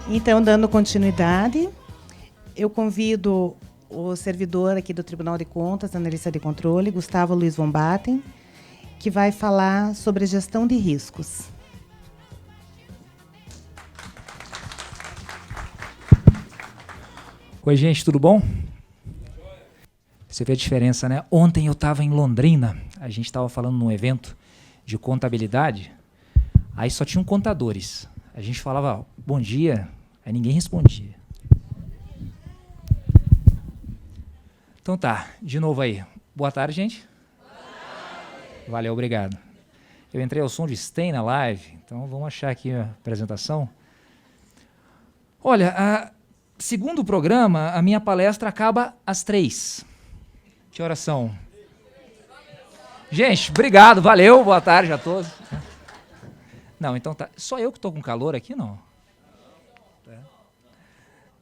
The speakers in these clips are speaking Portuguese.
Então, dando continuidade, eu convido o servidor aqui do Tribunal de Contas, analista de controle, Gustavo Luiz von Batten, que vai falar sobre gestão de riscos. Oi, gente, tudo bom? Você vê a diferença, né? Ontem eu estava em Londrina, a gente estava falando num evento de contabilidade, aí só tinham contadores. A gente falava, bom dia, aí ninguém respondia. Então tá, de novo aí. Boa tarde, gente. Boa tarde. Valeu, obrigado. Eu entrei ao som de Stay na live, então vamos achar aqui a apresentação. Olha, segundo o programa, a minha palestra acaba às 3. Que horas são? Gente, obrigado, valeu, boa tarde a todos. Não, então tá. Só eu que estou com calor aqui, não?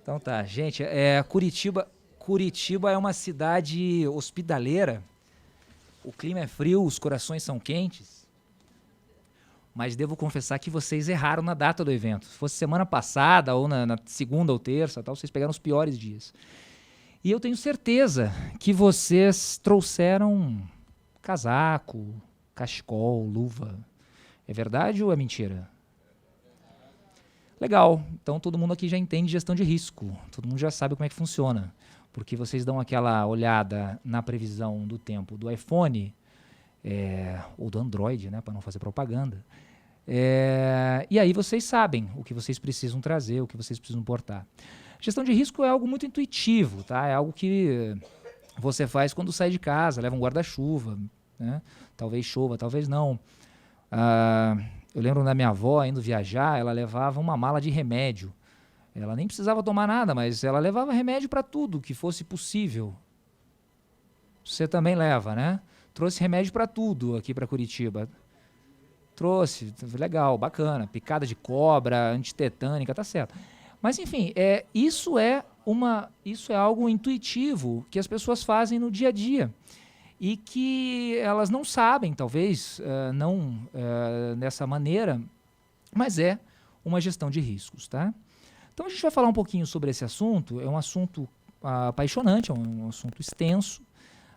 Então tá, gente, Curitiba é uma cidade hospitaleira. O clima é frio, os corações são quentes. Mas devo confessar que vocês erraram na data do evento. Se fosse semana passada, ou na segunda ou terça, tal, vocês pegaram os piores dias. E eu tenho certeza que vocês trouxeram casaco, cachecol, luva. É verdade ou é mentira? Legal, então todo mundo aqui já entende gestão de risco. Todo mundo já sabe como é que funciona. Porque vocês dão aquela olhada na previsão do tempo do iPhone, ou do Android, né, para não fazer propaganda. E aí vocês sabem o que vocês precisam trazer, o que vocês precisam importar. Gestão de risco é algo muito intuitivo, tá? É algo que você faz quando sai de casa, leva um guarda-chuva, né? Talvez chova, talvez não. Eu lembro da minha avó indo viajar, ela levava uma mala de remédio. Ela nem precisava tomar nada, mas ela levava remédio para tudo que fosse possível. Você também leva, né? Trouxe remédio para tudo aqui para Curitiba. Trouxe, legal, bacana. Picada de cobra, antitetânica, tá certo. Mas, enfim, isso é algo intuitivo que as pessoas fazem no dia a dia e que elas não sabem, talvez, dessa maneira, mas é uma gestão de riscos, tá? Então, a gente vai falar um pouquinho sobre esse assunto. É um assunto apaixonante, é um assunto extenso.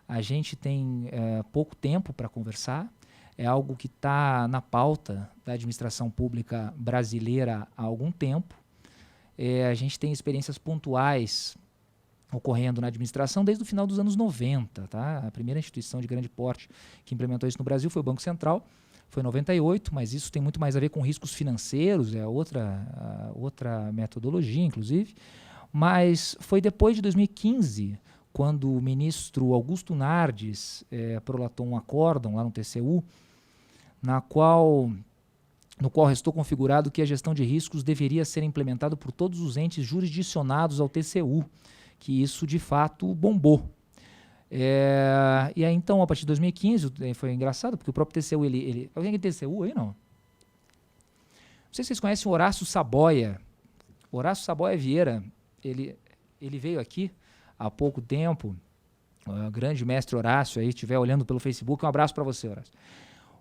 A gente tem pouco tempo para conversar. É algo que está na pauta da administração pública brasileira há algum tempo. A gente tem experiências pontuais ocorrendo na administração desde o final dos anos 90. Tá? A primeira instituição de grande porte que implementou isso no Brasil foi o Banco Central, foi em 98, mas isso tem muito mais a ver com riscos financeiros, é outra metodologia, inclusive. Mas foi depois de 2015, quando o ministro Augusto Nardes prolatou um acórdão lá no TCU, no qual restou configurado que a gestão de riscos deveria ser implementada por todos os entes jurisdicionados ao TCU, que isso de fato bombou. E aí então, a partir de 2015, foi engraçado, porque o próprio TCU, alguém tem TCU aí, não? Não sei se vocês conhecem o Horácio Saboia. Horácio Saboia Vieira, ele veio aqui há pouco tempo, o grande mestre Horácio, aí estiver olhando pelo Facebook, um abraço para você, Horácio.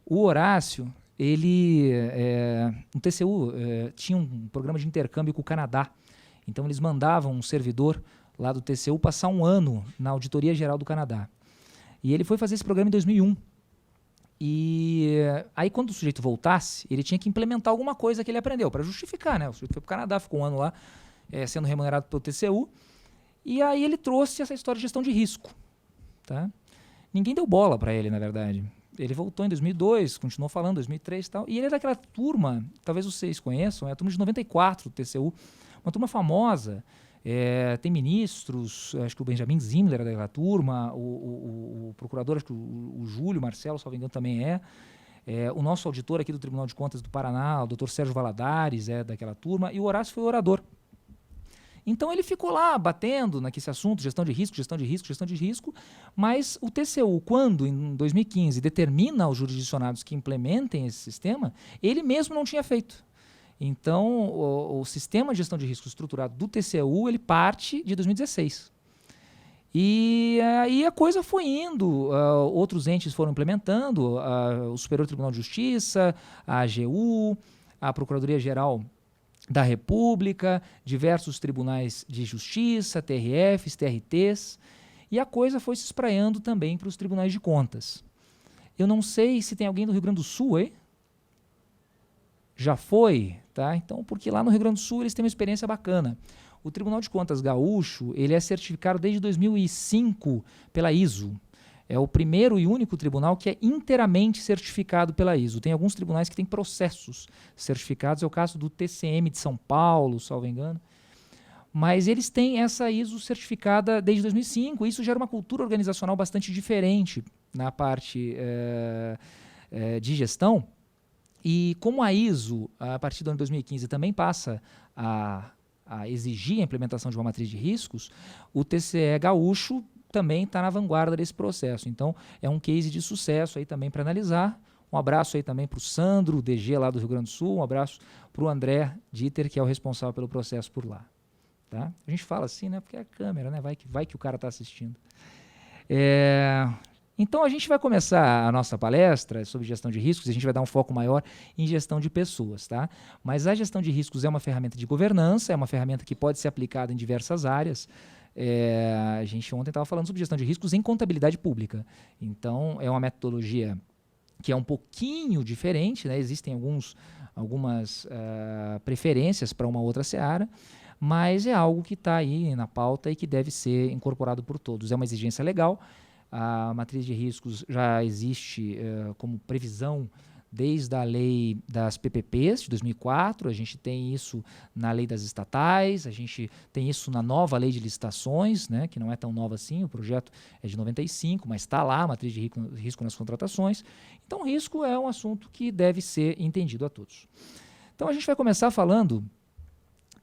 O Horácio, no TCU, tinha um programa de intercâmbio com o Canadá. Então, eles mandavam um servidor lá do TCU passar um ano na Auditoria Geral do Canadá. E ele foi fazer esse programa em 2001. E aí, quando o sujeito voltasse, ele tinha que implementar alguma coisa que ele aprendeu, para justificar, né? O sujeito foi para o Canadá, ficou um ano lá, sendo remunerado pelo TCU. E aí ele trouxe essa história de gestão de risco. Tá? Ninguém deu bola para ele, na verdade. Ele voltou em 2002, continuou falando, 2003 e tal. E ele é daquela turma, talvez vocês conheçam, é a turma de 94 do TCU, uma turma famosa. Tem ministros, acho que o Benjamin Zimler é daquela turma, o procurador, acho que o Júlio Marcelo, se não me engano, também o nosso auditor aqui do Tribunal de Contas do Paraná, o Dr. Sérgio Valadares, é daquela turma, e o Horácio foi o orador. Então ele ficou lá batendo nesse assunto, gestão de risco, mas o TCU, quando em 2015 determina aos jurisdicionados que implementem esse sistema, ele mesmo não tinha feito. Então o sistema de gestão de risco estruturado do TCU, ele parte de 2016. E aí a coisa foi indo, outros entes foram implementando, o Superior Tribunal de Justiça, a AGU, a Procuradoria-Geral da República, diversos tribunais de justiça, TRFs, TRTs, e a coisa foi se espraiando também para os tribunais de contas. Eu não sei se tem alguém do Rio Grande do Sul, hein? Já foi, tá? Então, porque lá no Rio Grande do Sul eles têm uma experiência bacana. O Tribunal de Contas Gaúcho, ele é certificado desde 2005 pela ISO. É o primeiro e único tribunal que é inteiramente certificado pela ISO. Tem alguns tribunais que têm processos certificados, é o caso do TCM de São Paulo, salvo engano. Mas eles têm essa ISO certificada desde 2005. Isso gera uma cultura organizacional bastante diferente na parte de gestão. E como a ISO, a partir do ano 2015, também passa a exigir a implementação de uma matriz de riscos, o TCE Gaúcho também está na vanguarda desse processo. Então, é um case de sucesso aí também para analisar. Um abraço aí também para o Sandro, DG lá do Rio Grande do Sul. Um abraço para o André Dieter, que é o responsável pelo processo por lá. Tá? A gente fala assim, né? Porque é a câmera, né? Vai que o cara está assistindo. Então, a gente vai começar a nossa palestra sobre gestão de riscos. A gente vai dar um foco maior em gestão de pessoas. Tá? Mas a gestão de riscos é uma ferramenta de governança, é uma ferramenta que pode ser aplicada em diversas áreas. A gente ontem estava falando sobre gestão de riscos em contabilidade pública. Então, é uma metodologia que é um pouquinho diferente, né? Existem algumas preferências para uma outra seara, mas é algo que está aí na pauta e que deve ser incorporado por todos. É uma exigência legal. A matriz de riscos já existe como previsão desde a lei das PPPs de 2004, a gente tem isso na lei das estatais, a gente tem isso na nova lei de licitações, né, que não é tão nova assim, o projeto é de 95, mas está lá a matriz de risco nas contratações. Então, risco é um assunto que deve ser entendido a todos. Então, a gente vai começar falando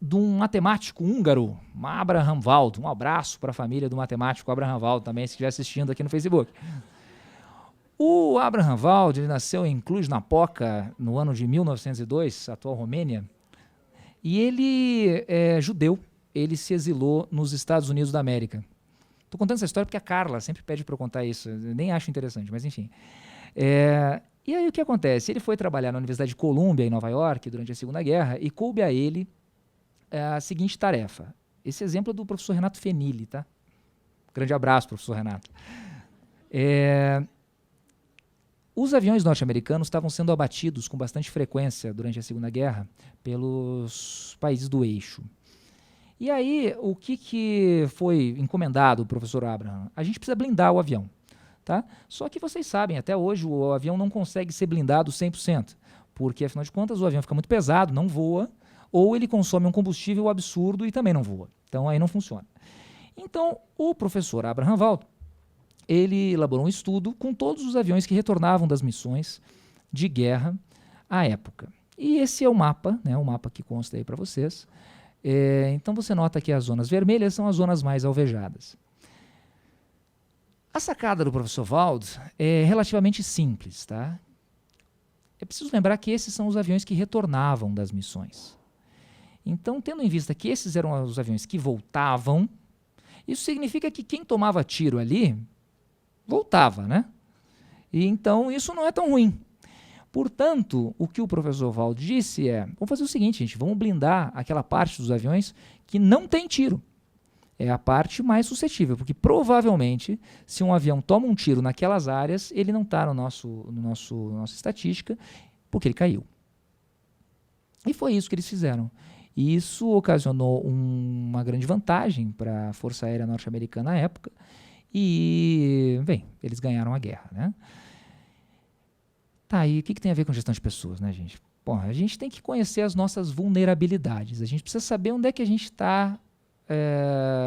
de um matemático húngaro, Abraham Wald. Um abraço para a família do matemático Abraham Wald também, se estiver assistindo aqui no Facebook. O Abraham Wald, ele nasceu em Cluj-Napoca no ano de 1902, atual Romênia, e ele é judeu. Ele se exilou nos Estados Unidos da América. Estou contando essa história porque a Carla sempre pede para eu contar isso, eu nem acho interessante, mas enfim. E aí o que acontece? Ele foi trabalhar na Universidade de Columbia, em Nova York, durante a Segunda Guerra, e coube a ele a seguinte tarefa. Esse exemplo é do professor Renato Fenili, tá? Grande abraço, professor Renato. Os aviões norte-americanos estavam sendo abatidos com bastante frequência durante a Segunda Guerra pelos países do eixo. E aí, o que foi encomendado ao professor Abraham? A gente precisa blindar o avião. Tá? Só que vocês sabem, até hoje o avião não consegue ser blindado 100%, porque, afinal de contas, o avião fica muito pesado, não voa, ou ele consome um combustível absurdo e também não voa. Então, aí não funciona. Então, o professor Abraham Wald, ele elaborou um estudo com todos os aviões que retornavam das missões de guerra à época. E esse é o mapa, né, o mapa que consta aí para vocês. Então você nota que as zonas vermelhas são as zonas mais alvejadas. A sacada do professor Wald é relativamente simples. Tá? É preciso lembrar que esses são os aviões que retornavam das missões. Então, tendo em vista que esses eram os aviões que voltavam, isso significa que quem tomava tiro ali voltava, né? E então isso não é tão ruim. Portanto, o que o professor Wald disse é, vamos fazer o seguinte, gente, vamos blindar aquela parte dos aviões que não tem tiro. É a parte mais suscetível, porque provavelmente, se um avião toma um tiro naquelas áreas, ele não está nossa estatística, porque ele caiu. E foi isso que eles fizeram. E isso ocasionou uma grande vantagem para a Força Aérea Norte-Americana na época, e, bem, eles ganharam a guerra, né? Tá, e o que tem a ver com gestão de pessoas, né, gente? Bom, a gente tem que conhecer as nossas vulnerabilidades. A gente precisa saber onde é que a gente está,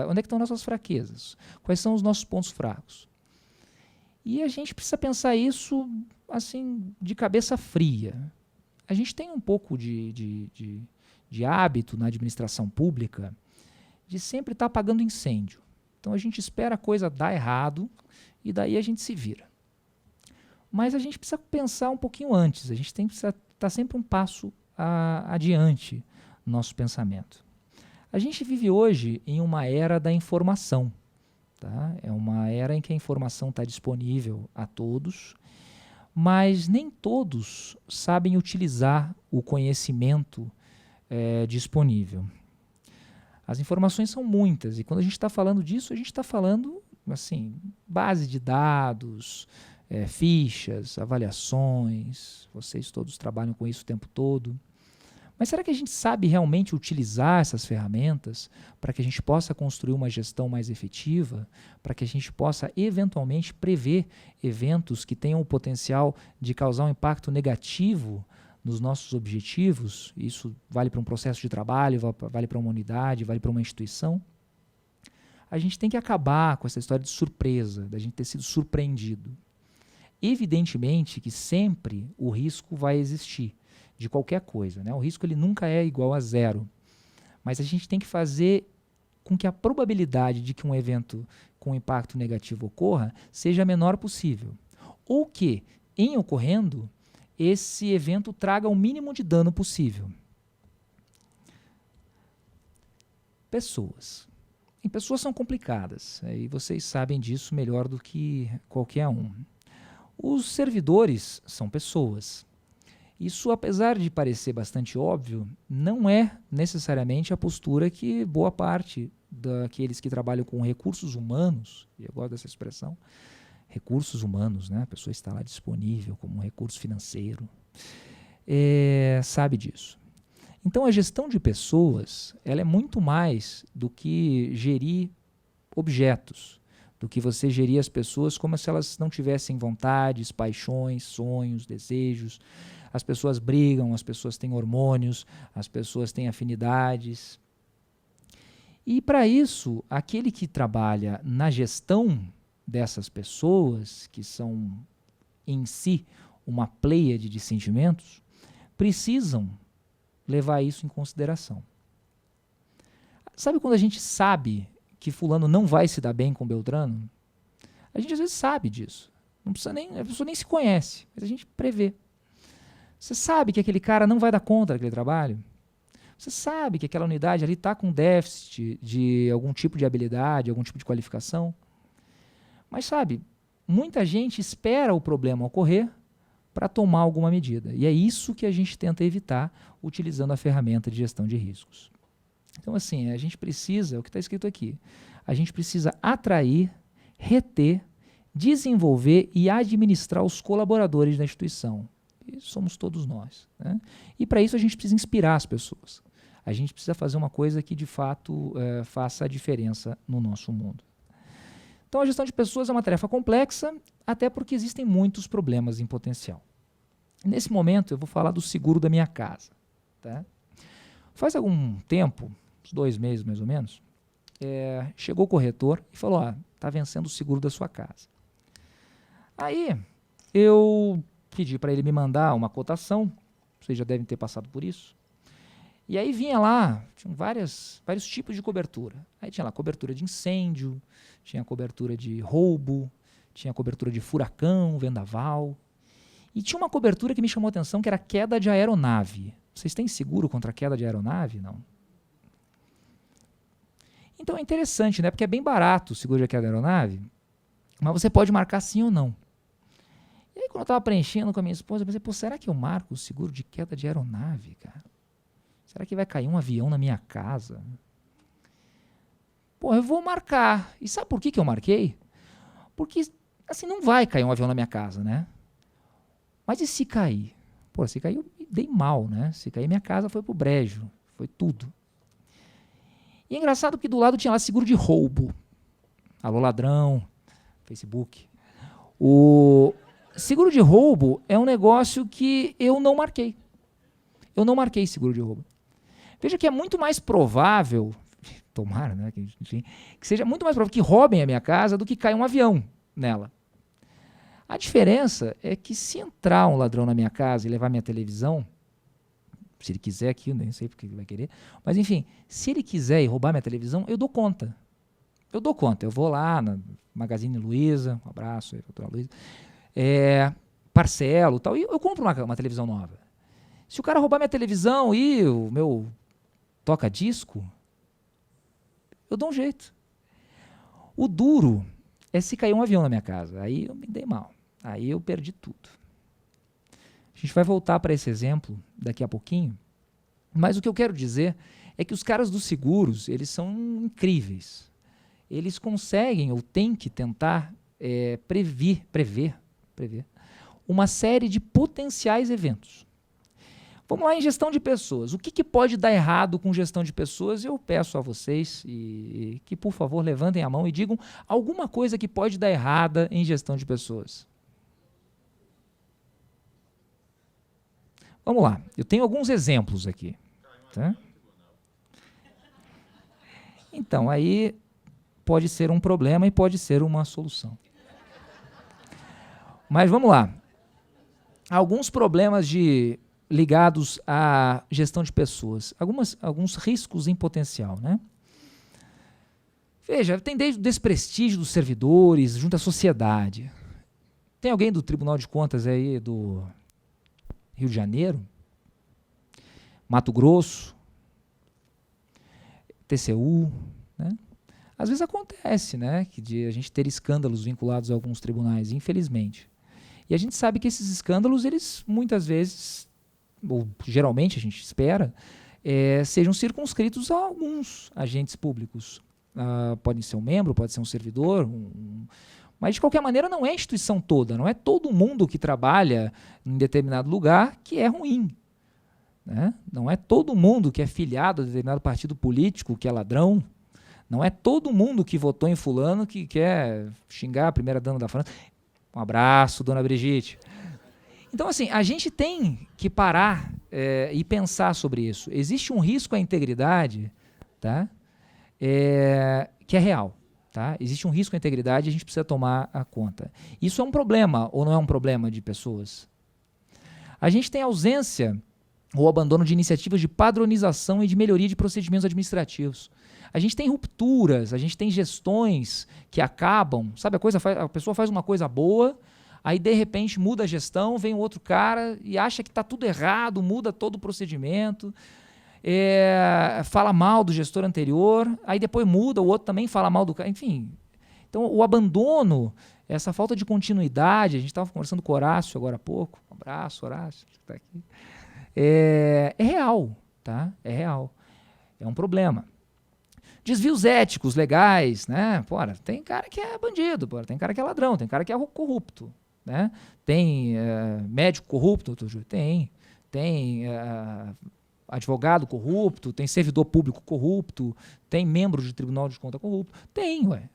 onde é que estão nossas fraquezas, quais são os nossos pontos fracos. E a gente precisa pensar isso, assim, de cabeça fria. A gente tem um pouco de hábito na administração pública de sempre estar apagando incêndio. Então a gente espera a coisa dar errado e daí a gente se vira. Mas a gente precisa pensar um pouquinho antes, a gente tem que estar sempre um passo adiante no nosso pensamento. A gente vive hoje em uma era da informação. Tá? É uma era em que a informação está disponível a todos, mas nem todos sabem utilizar o conhecimento disponível. As informações são muitas, e quando a gente está falando disso, a gente está falando, assim, base de dados, fichas, avaliações, vocês todos trabalham com isso o tempo todo. Mas será que a gente sabe realmente utilizar essas ferramentas para que a gente possa construir uma gestão mais efetiva, para que a gente possa eventualmente prever eventos que tenham o potencial de causar um impacto negativo nos nossos objetivos? Isso vale para um processo de trabalho, vale para uma unidade, vale para uma instituição. A gente tem que acabar com essa história de surpresa, da gente ter sido surpreendido. Evidentemente que sempre o risco vai existir de qualquer coisa, né? O risco ele nunca é igual a zero, mas a gente tem que fazer com que a probabilidade de que um evento com impacto negativo ocorra seja a menor possível, ou que, em ocorrendo, esse evento traga o mínimo de dano possível. Pessoas. E pessoas são complicadas, e vocês sabem disso melhor do que qualquer um. Os servidores são pessoas. Isso, apesar de parecer bastante óbvio, não é necessariamente a postura que boa parte daqueles que trabalham com recursos humanos, e eu gosto dessa expressão, recursos humanos, né? A pessoa está lá disponível como um recurso financeiro, sabe disso. Então, a gestão de pessoas, ela é muito mais do que gerir objetos, do que você gerir as pessoas como se elas não tivessem vontades, paixões, sonhos, desejos. As pessoas brigam, as pessoas têm hormônios, as pessoas têm afinidades. E para isso, aquele que trabalha na gestão dessas pessoas, que são em si uma pleiade de sentimentos, precisam levar isso em consideração. Sabe quando a gente sabe que fulano não vai se dar bem com Beltrano? A gente às vezes sabe disso. Não precisa nem, a pessoa nem se conhece, mas a gente prevê. Você sabe que aquele cara não vai dar conta daquele trabalho? Você sabe que aquela unidade ali está com déficit de algum tipo de habilidade, algum tipo de qualificação? Mas sabe, muita gente espera o problema ocorrer para tomar alguma medida. E é isso que a gente tenta evitar utilizando a ferramenta de gestão de riscos. Então, assim, a gente precisa, é o que está escrito aqui, a gente precisa atrair, reter, desenvolver e administrar os colaboradores da instituição. E somos todos nós, né? E para isso a gente precisa inspirar as pessoas. A gente precisa fazer uma coisa que de fato faça a diferença no nosso mundo. Então a gestão de pessoas é uma tarefa complexa, até porque existem muitos problemas em potencial. Nesse momento eu vou falar do seguro da minha casa. Tá? Faz algum tempo, uns 2 meses mais ou menos, chegou o corretor e falou, está vencendo o seguro da sua casa. Aí eu pedi para ele me mandar uma cotação, vocês já devem ter passado por isso. E aí vinha lá, tinham vários tipos de cobertura. Aí tinha lá cobertura de incêndio, tinha cobertura de roubo, tinha cobertura de furacão, vendaval. E tinha uma cobertura que me chamou a atenção, que era queda de aeronave. Vocês têm seguro contra queda de aeronave? Não. Então é interessante, né? Porque é bem barato o seguro de queda de aeronave, mas você pode marcar sim ou não. E aí, quando eu estava preenchendo com a minha esposa, eu pensei, pô, será que eu marco o seguro de queda de aeronave, cara? Será que vai cair um avião na minha casa? Pô, eu vou marcar. E sabe por que eu marquei? Porque, assim, não vai cair um avião na minha casa, né? Mas e se cair? Pô, se cair, eu me dei mal, né? Se cair, minha casa foi pro brejo. Foi tudo. E é engraçado que do lado tinha lá seguro de roubo. Alô, ladrão. Facebook. O seguro de roubo é um negócio que eu não marquei. Eu não marquei seguro de roubo. Veja que é muito mais provável, tomara, né, que seja muito mais provável que roubem a minha casa do que caia um avião nela. A diferença é que se entrar um ladrão na minha casa e levar minha televisão, se ele quiser aqui, eu nem sei porque ele vai querer, mas enfim, se ele quiser ir roubar minha televisão, eu dou conta. Eu dou conta. Eu vou lá na Magazine Luiza, um abraço aí, doutora Luiza, parcelo e tal, e eu compro uma televisão nova. Se o cara roubar minha televisão e o meu toca-disco, eu dou um jeito. O duro é se cair um avião na minha casa. Aí eu me dei mal. Aí eu perdi tudo. A gente vai voltar para esse exemplo daqui a pouquinho. Mas o que eu quero dizer é que os caras dos seguros, eles são incríveis. Eles conseguem, ou têm que tentar, prever uma série de potenciais eventos. Vamos lá em gestão de pessoas. O que pode dar errado com gestão de pessoas? Eu peço a vocês que, por favor, levantem a mão e digam alguma coisa que pode dar errada em gestão de pessoas. Vamos lá. Eu tenho alguns exemplos aqui. Tá? Então, aí pode ser um problema e pode ser uma solução. Mas vamos lá. Alguns problemas ligados à gestão de pessoas. Alguns riscos em potencial, né? Veja, tem desde o desprestígio dos servidores junto à sociedade. Tem alguém do Tribunal de Contas aí do Rio de Janeiro? Mato Grosso? TCU? Né? Às vezes acontece, né, de a gente ter escândalos vinculados a alguns tribunais, infelizmente. E a gente sabe que esses escândalos, eles muitas vezes, ou geralmente a gente espera, sejam circunscritos a alguns agentes públicos. Pode ser um membro, pode ser um servidor, mas de qualquer maneira não é a instituição toda, não é todo mundo que trabalha em determinado lugar que é ruim. Né? Não é todo mundo que é filiado a determinado partido político que é ladrão. Não é todo mundo que votou em fulano que quer xingar a primeira dama da França. Um abraço, dona Brigitte. Então, assim, a gente tem que parar e pensar sobre isso. Existe um risco à integridade, tá? Que é real. Tá? Existe um risco à integridade e a gente precisa tomar a conta. Isso é um problema ou não é um problema de pessoas? A gente tem ausência ou abandono de iniciativas de padronização e de melhoria de procedimentos administrativos. A gente tem rupturas, a gente tem gestões que acabam, sabe, a pessoa faz uma coisa boa, aí de repente muda a gestão, vem um outro cara e acha que está tudo errado, muda todo o procedimento, fala mal do gestor anterior, aí depois muda, o outro também fala mal do cara, enfim. Então o abandono, essa falta de continuidade, a gente estava conversando com o Horácio agora há pouco, um abraço, Horácio, que está aqui, é real, tá? É real, é um problema. Desvios éticos, legais, né? Porra, tem cara que é bandido, porra, tem cara que é ladrão, tem cara que é corrupto, né? Tem médico corrupto, tem advogado corrupto, tem servidor público corrupto, tem membro de tribunal de conta corrupto, tem, ué.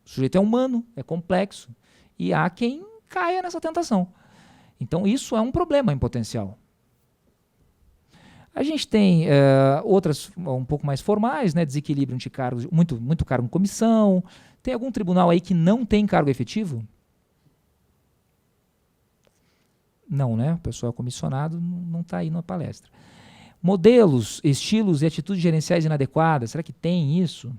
O sujeito é humano, é complexo e há quem caia nessa tentação. Então isso é um problema em potencial. A gente tem outras um pouco mais formais, né, desequilíbrio entre cargos, muito cargo em comissão. Tem algum tribunal aí que não tem cargo efetivo? Não, né? O pessoal comissionado não está aí na palestra. Modelos, estilos e atitudes gerenciais inadequadas, será que tem isso?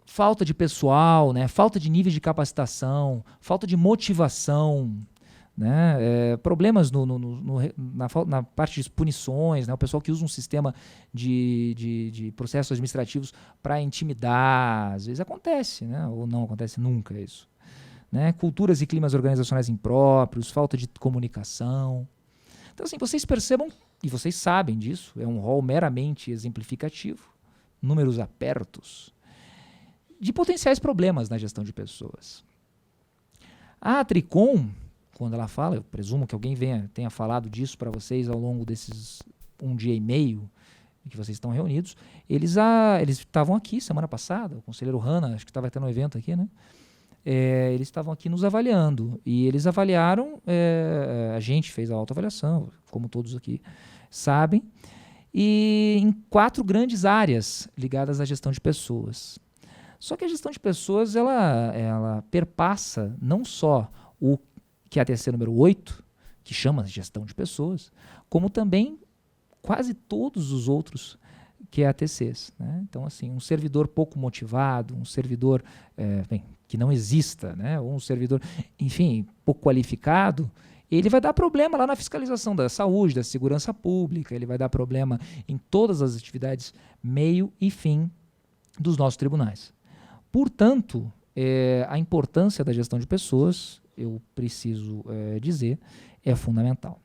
Falta de pessoal, né? Falta de níveis de capacitação, falta de motivação, né? Problemas na parte de punições, né? O pessoal que usa um sistema de processos administrativos para intimidar, às vezes acontece, né? Ou não acontece nunca isso. Né? Culturas e climas organizacionais impróprios, falta de comunicação. Então, assim, vocês percebam, e vocês sabem disso, é um rol meramente exemplificativo, números apertos, de potenciais problemas na gestão de pessoas. A Tricom, quando ela fala, eu presumo que alguém tenha falado disso para vocês ao longo desses 1 dia e meio que vocês estão reunidos, eles estavam aqui semana passada, o conselheiro Hanna, acho que estava tendo um evento aqui, né? Eles estavam aqui nos avaliando e eles avaliaram, a gente fez a autoavaliação, como todos aqui sabem, e em 4 grandes áreas ligadas à gestão de pessoas. Só que a gestão de pessoas ela perpassa não só o que é a TC número 8, que chama de gestão de pessoas, como também quase todos os outros QATCs. Né? Então, assim, um servidor pouco motivado, um servidor que não exista, né? Ou um servidor, enfim, pouco qualificado, ele vai dar problema lá na fiscalização da saúde, da segurança pública, ele vai dar problema em todas as atividades meio e fim dos nossos tribunais. Portanto, a importância da gestão de pessoas, eu preciso dizer, é fundamental.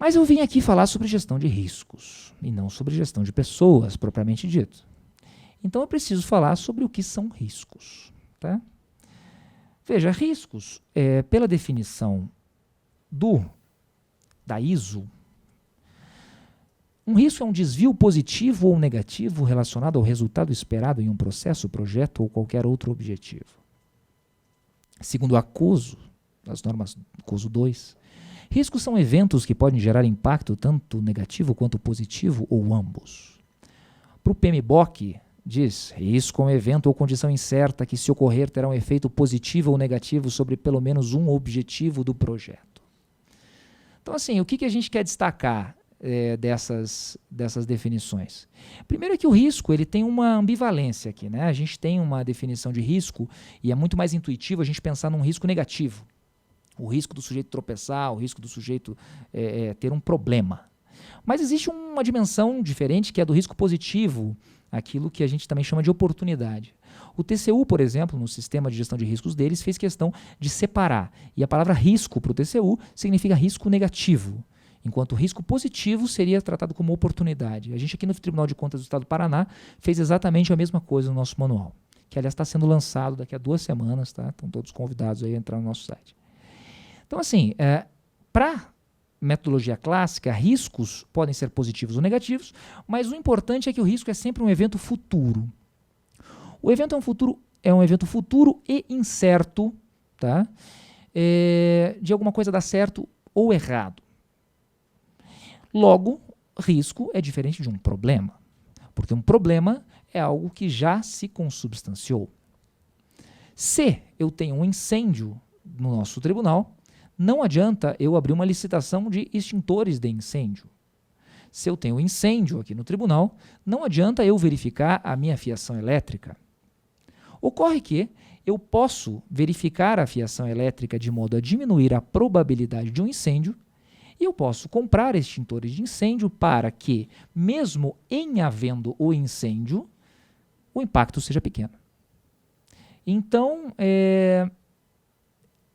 Mas eu vim aqui falar sobre gestão de riscos, e não sobre gestão de pessoas, propriamente dito. Então eu preciso falar sobre o que são riscos. Tá? Veja, riscos, pela definição da ISO, um risco é um desvio positivo ou negativo relacionado ao resultado esperado em um processo, projeto ou qualquer outro objetivo. Segundo a COSO, as normas COSO 2, riscos são eventos que podem gerar impacto tanto negativo quanto positivo ou ambos. Para o PMBOK, diz, risco é um evento ou condição incerta que, se ocorrer, terá um efeito positivo ou negativo sobre pelo menos um objetivo do projeto. Então, assim, o que a gente quer destacar dessas definições? Primeiro é que o risco ele tem uma ambivalência aqui, né? A gente tem uma definição de risco e é muito mais intuitivo a gente pensar num risco negativo. O risco do sujeito tropeçar, o risco do sujeito ter um problema. Mas existe uma dimensão diferente que é do risco positivo, aquilo que a gente também chama de oportunidade. O TCU, por exemplo, no sistema de gestão de riscos deles, fez questão de separar. E a palavra risco para o TCU significa risco negativo, enquanto risco positivo seria tratado como oportunidade. A gente aqui no Tribunal de Contas do Estado do Paraná fez exatamente a mesma coisa no nosso manual, que aliás está sendo lançado daqui a 2 semanas, tá? Estão todos convidados aí a entrar no nosso site. Então, assim, para metodologia clássica, riscos podem ser positivos ou negativos, mas o importante é que o risco é sempre um evento futuro. O evento é um evento futuro e incerto, tá? De alguma coisa dar certo ou errado. Logo, risco é diferente de um problema, porque um problema é algo que já se consubstanciou. Se eu tenho um incêndio no nosso tribunal, não adianta eu abrir uma licitação de extintores de incêndio. Se eu tenho incêndio aqui no tribunal, não adianta eu verificar a minha fiação elétrica. Ocorre que eu posso verificar a fiação elétrica de modo a diminuir a probabilidade de um incêndio e eu posso comprar extintores de incêndio para que, mesmo em havendo o incêndio, o impacto seja pequeno. Então,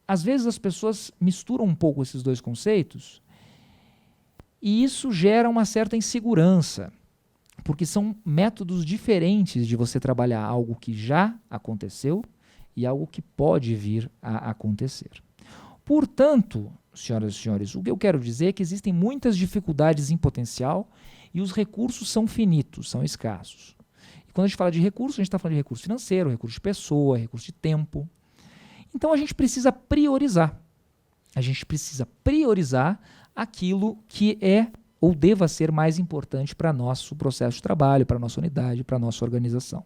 às vezes as pessoas misturam um pouco esses dois conceitos e isso gera uma certa insegurança, porque são métodos diferentes de você trabalhar algo que já aconteceu e algo que pode vir a acontecer. Portanto, senhoras e senhores, o que eu quero dizer é que existem muitas dificuldades em potencial e os recursos são finitos, são escassos. E quando a gente fala de recurso, a gente está falando de recurso financeiro, recurso de pessoa, recurso de tempo. Então a gente precisa priorizar. A gente precisa priorizar aquilo que é ou deva ser mais importante para nosso processo de trabalho, para nossa unidade, para nossa organização.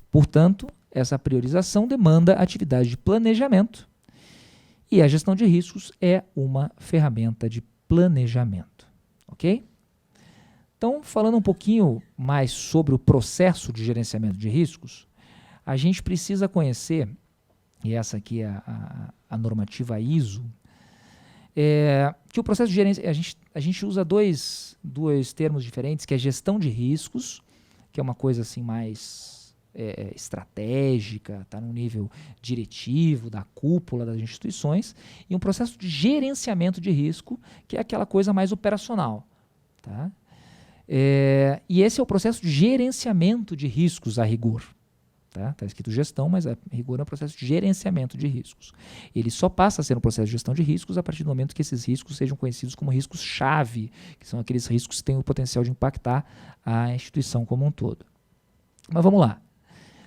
Portanto, essa priorização demanda atividade de planejamento e a gestão de riscos é uma ferramenta de planejamento. Ok? Então, falando um pouquinho mais sobre o processo de gerenciamento de riscos, a gente precisa conhecer, e essa aqui é a normativa ISO, que o processo de gerenciamento, a gente usa dois termos diferentes, que é gestão de riscos, que é uma coisa assim mais estratégica, está no nível diretivo, da cúpula das instituições, e um processo de gerenciamento de risco, que é aquela coisa mais operacional. Tá? E esse é o processo de gerenciamento de riscos a rigor. Está escrito gestão, mas a rigor é um processo de gerenciamento de riscos. Ele só passa a ser um processo de gestão de riscos a partir do momento que esses riscos sejam conhecidos como riscos-chave, que são aqueles riscos que têm o potencial de impactar a instituição como um todo. Mas vamos lá.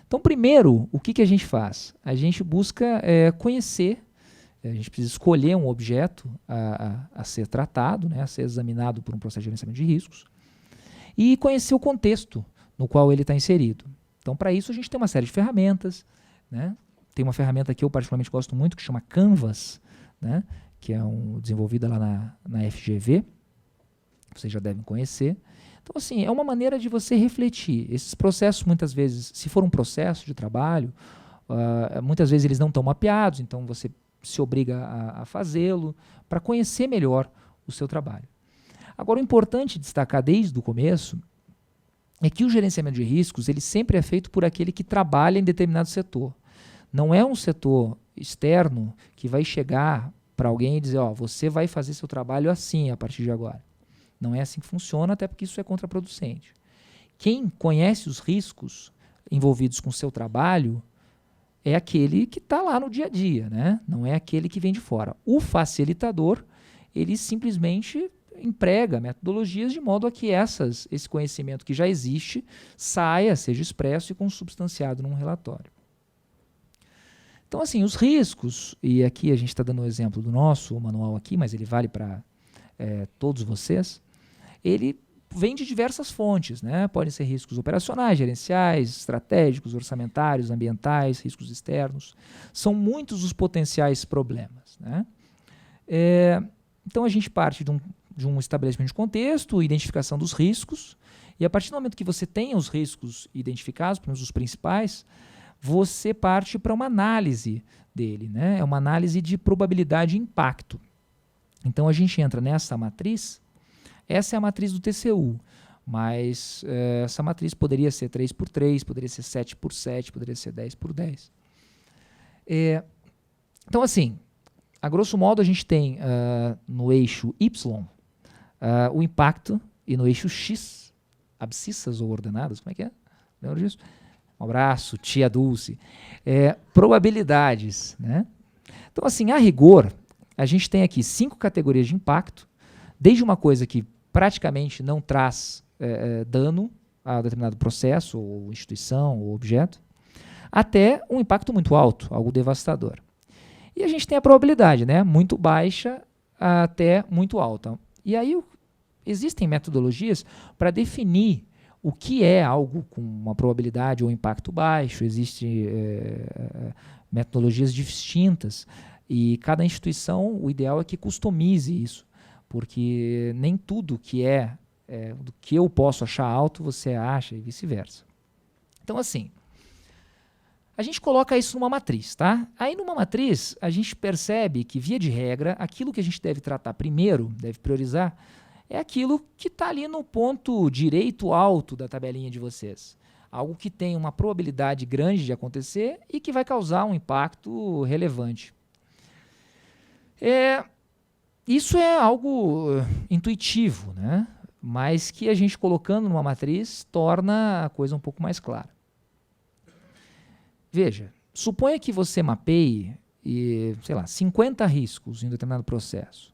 Então, primeiro, o que a gente faz? A gente busca conhecer, a gente precisa escolher um objeto a ser tratado, né, a ser examinado por um processo de gerenciamento de riscos, e conhecer o contexto no qual ele está inserido. Então, para isso, a gente tem uma série de ferramentas, né? Tem uma ferramenta que eu particularmente gosto muito, que chama Canvas, né? Que é desenvolvida lá na FGV, vocês já devem conhecer. Então, assim, é uma maneira de você refletir. Esses processos, muitas vezes, se for um processo de trabalho, muitas vezes eles não estão mapeados, então você se obriga a fazê-lo para conhecer melhor o seu trabalho. Agora, o importante destacar desde o começo é que o gerenciamento de riscos ele sempre é feito por aquele que trabalha em determinado setor. Não é um setor externo que vai chegar para alguém e dizer, ó, você vai fazer seu trabalho assim a partir de agora. Não é assim que funciona, até porque isso é contraproducente. Quem conhece os riscos envolvidos com o seu trabalho é aquele que está lá no dia a dia, né? Não é aquele que vem de fora. O facilitador, ele simplesmente emprega metodologias de modo a que esse conhecimento que já existe saia, seja expresso e consubstanciado num relatório. Então, assim, os riscos, e aqui a gente está dando o exemplo do nosso manual aqui, mas ele vale para todos vocês, ele vem de diversas fontes, né? Podem ser riscos operacionais, gerenciais, estratégicos, orçamentários, ambientais, riscos externos. São muitos os potenciais problemas, né? Então a gente parte de um estabelecimento de contexto, identificação dos riscos, e a partir do momento que você tem os riscos identificados, pelo menos os principais, você parte para uma análise dele, né? É uma análise de probabilidade e impacto. Então a gente entra nessa matriz. Essa é a matriz do TCU, mas essa matriz poderia ser 3x3, poderia ser 7x7, poderia ser 10x10. Então, assim, a grosso modo a gente tem no eixo Y o impacto e no eixo X, abscissas ou ordenadas, como é que é? Lembra disso? Um abraço, tia Dulce. Probabilidades, né? Então, assim, a rigor, a gente tem aqui 5 categorias de impacto, desde uma coisa que praticamente não traz dano a determinado processo, ou instituição, ou objeto, até um impacto muito alto, algo devastador. E a gente tem a probabilidade, né? Muito baixa até muito alta. E aí existem metodologias para definir o que é algo com uma probabilidade ou impacto baixo. Existem metodologias distintas e cada instituição, o ideal é que customize isso, porque nem tudo que do que eu posso achar alto, você acha e vice-versa. Então, assim, a gente coloca isso numa matriz, tá? Aí, numa matriz, a gente percebe que, via de regra, aquilo que a gente deve tratar primeiro, deve priorizar, é aquilo que está ali no ponto direito alto da tabelinha de vocês. Algo que tem uma probabilidade grande de acontecer e que vai causar um impacto relevante. Isso é algo intuitivo, né? Mas que a gente colocando numa matriz torna a coisa um pouco mais clara. Veja, suponha que você mapeie, 50 riscos em um determinado processo.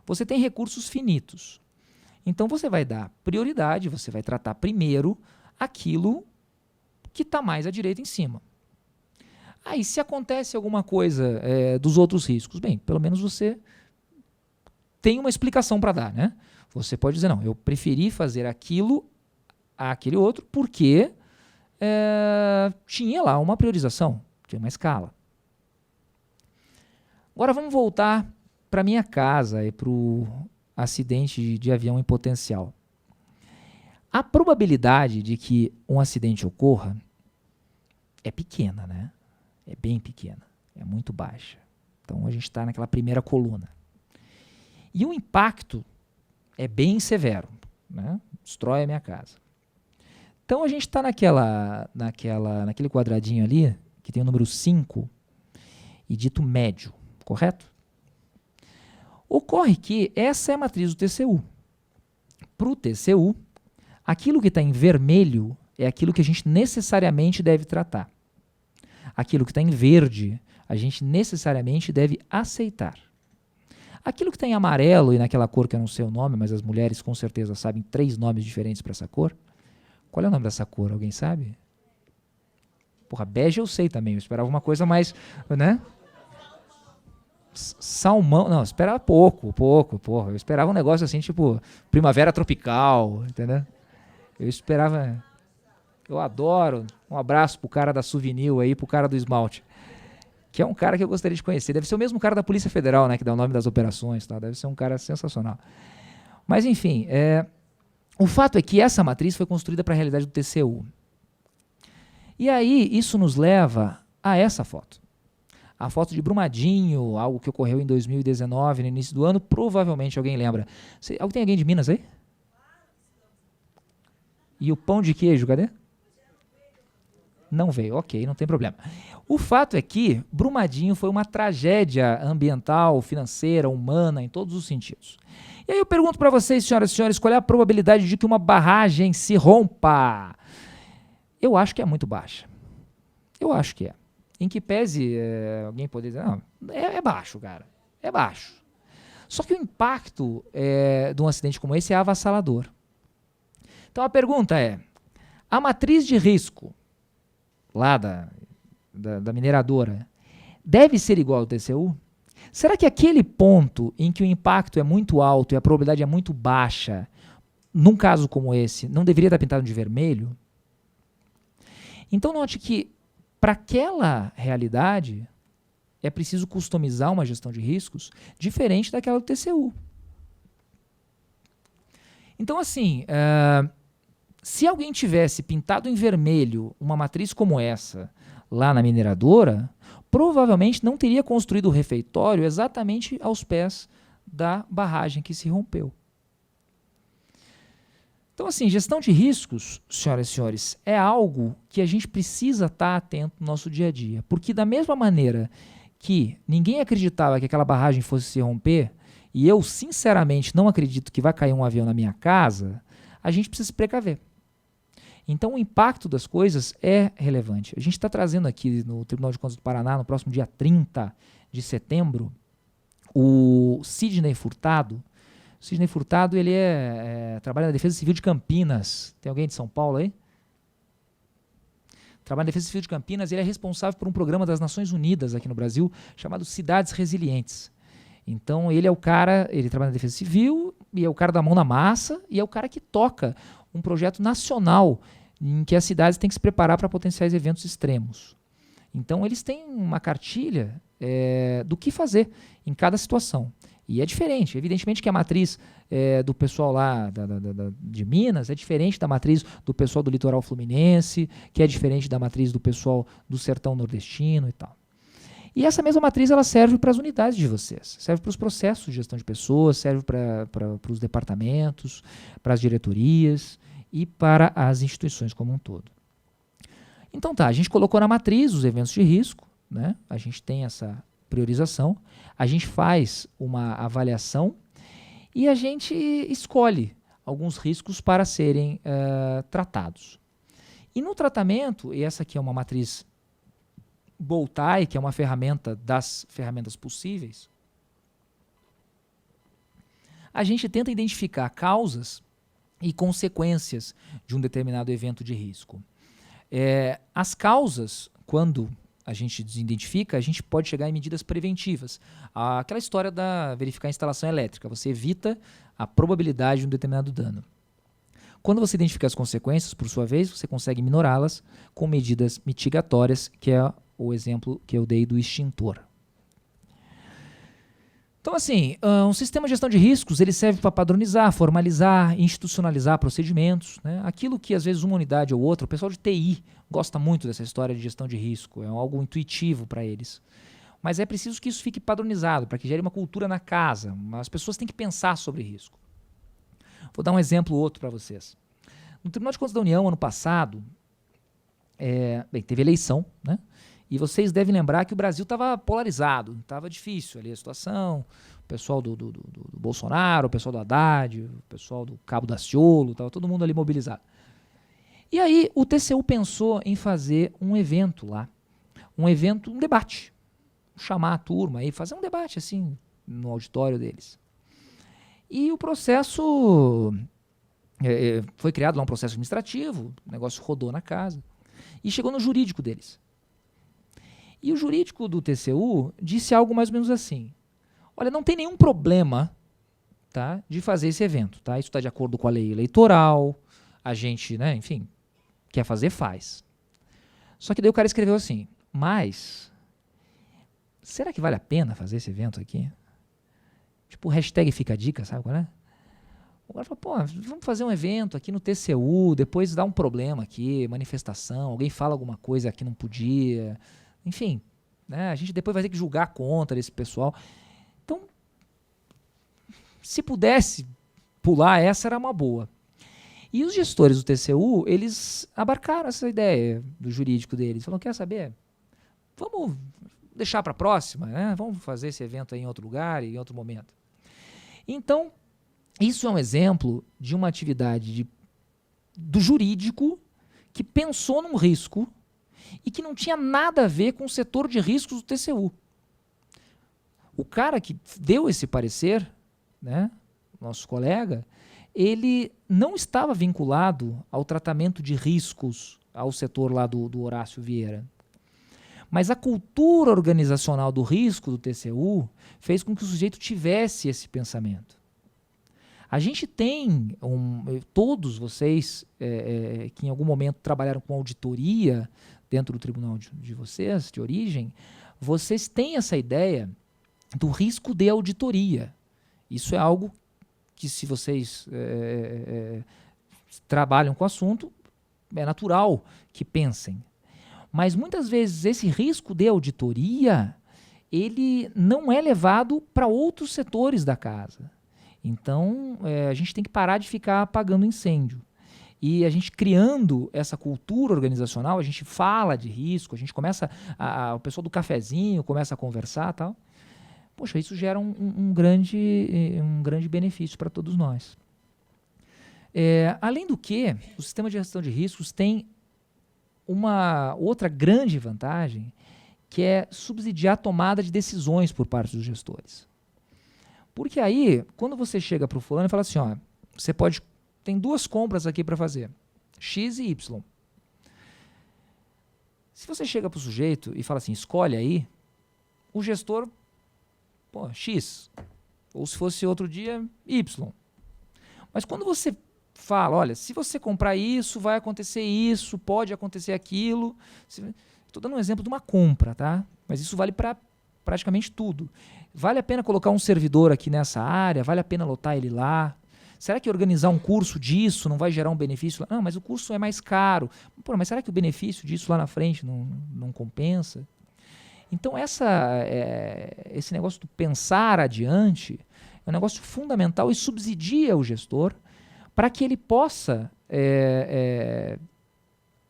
Você tem recursos finitos. Então você vai dar prioridade, você vai tratar primeiro aquilo que está mais à direita em cima. Aí, se acontece alguma coisa dos outros riscos, bem, pelo menos você tem uma explicação para dar, né? Você pode dizer, não, eu preferi fazer aquilo àquele outro porque tinha lá uma priorização, tinha uma escala. Agora vamos voltar para minha casa e para o acidente de avião em potencial. A probabilidade de que um acidente ocorra é pequena, né? É bem pequena, é muito baixa. Então a gente está naquela primeira coluna. E o impacto é bem severo, né? Destrói a minha casa. Então a gente está naquele quadradinho ali, que tem o número 5 e dito médio, correto? Ocorre que essa é a matriz do TCU. Para o TCU, aquilo que está em vermelho é aquilo que a gente necessariamente deve tratar. Aquilo que está em verde, a gente necessariamente deve aceitar. Aquilo que está em amarelo e naquela cor que eu não sei o nome, mas as mulheres com certeza sabem 3 nomes diferentes para essa cor. Qual é o nome dessa cor? Alguém sabe? Porra, bege eu sei também. Eu esperava uma coisa mais, né? Salmão. Não, eu esperava pouco. Porra. Eu esperava um negócio assim, tipo primavera tropical, entendeu? Eu esperava... Eu adoro. Um abraço pro cara da Souvenir aí, pro cara do esmalte. Que é um cara que eu gostaria de conhecer. Deve ser o mesmo cara da Polícia Federal, né? Que dá o nome das operações, tá? Deve ser um cara sensacional. Mas, enfim, o fato é que essa matriz foi construída para a realidade do TCU. E aí, isso nos leva a essa foto. A foto de Brumadinho, algo que ocorreu em 2019, no início do ano. Provavelmente alguém lembra. Tem alguém de Minas aí? E o pão de queijo, cadê? Não veio, ok, não tem problema. O fato é que Brumadinho foi uma tragédia ambiental, financeira, humana, em todos os sentidos. E aí eu pergunto para vocês, senhoras e senhores, qual é a probabilidade de que uma barragem se rompa? Eu acho que é muito baixa. Eu acho que é. Em que pese alguém poder dizer, não, é baixo, cara. É baixo. Só que o impacto de um acidente como esse é avassalador. Então a pergunta é, a matriz de risco lá da mineradora deve ser igual ao TCU? Será que aquele ponto em que o impacto é muito alto e a probabilidade é muito baixa, num caso como esse, não deveria estar pintado de vermelho? Então note que para aquela realidade é preciso customizar uma gestão de riscos diferente daquela do TCU. Então assim, se alguém tivesse pintado em vermelho uma matriz como essa lá na mineradora, provavelmente não teria construído o refeitório exatamente aos pés da barragem que se rompeu. Então, assim, gestão de riscos, senhoras e senhores, é algo que a gente precisa estar atento no nosso dia a dia. Porque da mesma maneira que ninguém acreditava que aquela barragem fosse se romper, e eu, sinceramente, não acredito que vai cair um avião na minha casa, a gente precisa se precaver. Então, o impacto das coisas é relevante. A gente está trazendo aqui no Tribunal de Contas do Paraná, no próximo dia 30 de setembro, o Sidney Furtado. O Sidney Furtado, ele trabalha na Defesa Civil de Campinas. Tem alguém de São Paulo aí? Trabalha na Defesa Civil de Campinas e ele é responsável por um programa das Nações Unidas aqui no Brasil, chamado Cidades Resilientes. Então, ele é o cara, ele trabalha na Defesa Civil, e é o cara da mão na massa, e é o cara que toca um projeto nacional em que as cidades têm que se preparar para potenciais eventos extremos. Então, eles têm uma cartilha do que fazer em cada situação. E é diferente. Evidentemente que a matriz do pessoal lá de Minas é diferente da matriz do pessoal do litoral fluminense, que é diferente da matriz do pessoal do sertão nordestino e tal. E essa mesma matriz ela serve para as unidades de vocês, serve para os processos de gestão de pessoas, serve para os departamentos, para as diretorias e para as instituições como um todo. Então tá, a gente colocou na matriz os eventos de risco, né? A gente tem essa priorização, a gente faz uma avaliação e a gente escolhe alguns riscos para serem tratados. E no tratamento, e essa aqui é uma matriz Boltai, que é uma ferramenta das ferramentas possíveis, a gente tenta identificar causas e consequências de um determinado evento de risco. As causas, quando a gente desidentifica, a gente pode chegar em medidas preventivas. Aquela história da verificar a instalação elétrica, você evita a probabilidade de um determinado dano. Quando você identifica as consequências, por sua vez, você consegue minorá-las com medidas mitigatórias, que é o exemplo que eu dei do extintor. Então, assim, um sistema de gestão de riscos ele serve para padronizar, formalizar, institucionalizar procedimentos, né? Aquilo que, às vezes, uma unidade ou outra, o pessoal de TI gosta muito dessa história de gestão de risco, é algo intuitivo para eles. Mas é preciso que isso fique padronizado, para que gere uma cultura na casa. As pessoas têm que pensar sobre risco. Vou dar um exemplo outro para vocês. No Tribunal de Contas da União, ano passado, teve eleição, né? E vocês devem lembrar que o Brasil estava polarizado, estava difícil ali a situação, o pessoal do Bolsonaro, o pessoal do Haddad, o pessoal do Cabo Daciolo, estava todo mundo ali mobilizado. E aí o TCU pensou em fazer um evento lá, um debate, chamar a turma e fazer um debate assim no auditório deles. E o processo, foi criado lá um processo administrativo, o negócio rodou na casa e chegou no jurídico deles. E o jurídico do TCU disse algo mais ou menos assim: olha, não tem nenhum problema, tá, de fazer esse evento. Tá? Isso está de acordo com a lei eleitoral, a gente, né, enfim, quer fazer, faz. Só que daí o cara escreveu assim: mas será que vale a pena fazer esse evento aqui? Tipo, hashtag fica a dica, sabe qual é? O cara falou: pô, vamos fazer um evento aqui no TCU, depois dá um problema aqui, manifestação, alguém fala alguma coisa que não podia... Enfim, né, a gente depois vai ter que julgar contra esse pessoal. Então, se pudesse pular, essa era uma boa. E os gestores do TCU, eles abarcaram essa ideia do jurídico deles. Falaram, quer saber? Vamos deixar para a próxima, né? Vamos fazer esse evento aí em outro lugar, em outro momento. Então, isso é um exemplo de uma atividade do jurídico que pensou num risco e que não tinha nada a ver com o setor de riscos do TCU. O cara que deu esse parecer, né, nosso colega, ele não estava vinculado ao tratamento de riscos ao setor lá do Horácio Vieira. Mas a cultura organizacional do risco do TCU fez com que o sujeito tivesse esse pensamento. A gente tem, todos vocês que em algum momento trabalharam com auditoria dentro do tribunal de vocês, de origem, vocês têm essa ideia do risco de auditoria. Isso é algo que, se vocês trabalham com o assunto, é natural que pensem. Mas muitas vezes esse risco de auditoria, ele não é levado para outros setores da casa. Então, a gente tem que parar de ficar apagando incêndio. E a gente criando essa cultura organizacional, a gente fala de risco, a gente começa, o pessoal do cafezinho começa a conversar e tal. Poxa, isso gera um grande benefício para todos nós. Além do que, o sistema de gestão de riscos tem uma outra grande vantagem, que é subsidiar a tomada de decisões por parte dos gestores. Porque aí, quando você chega para o fulano e fala assim, ó, você tem 2 compras aqui para fazer, X e Y. Se você chega para o sujeito e fala assim, escolhe aí, o gestor, X. Ou se fosse outro dia, Y. Mas quando você fala, olha, se você comprar isso, vai acontecer isso, pode acontecer aquilo. Estou dando um exemplo de uma compra, tá? Mas isso vale para praticamente tudo. Vale a pena colocar um servidor aqui nessa área? Vale a pena lotar ele lá? Será que organizar um curso disso não vai gerar um benefício? Não, mas o curso é mais caro. Pô, mas será que o benefício disso lá na frente não compensa? Então esse negócio do pensar adiante é um negócio fundamental e subsidia o gestor para que ele possa,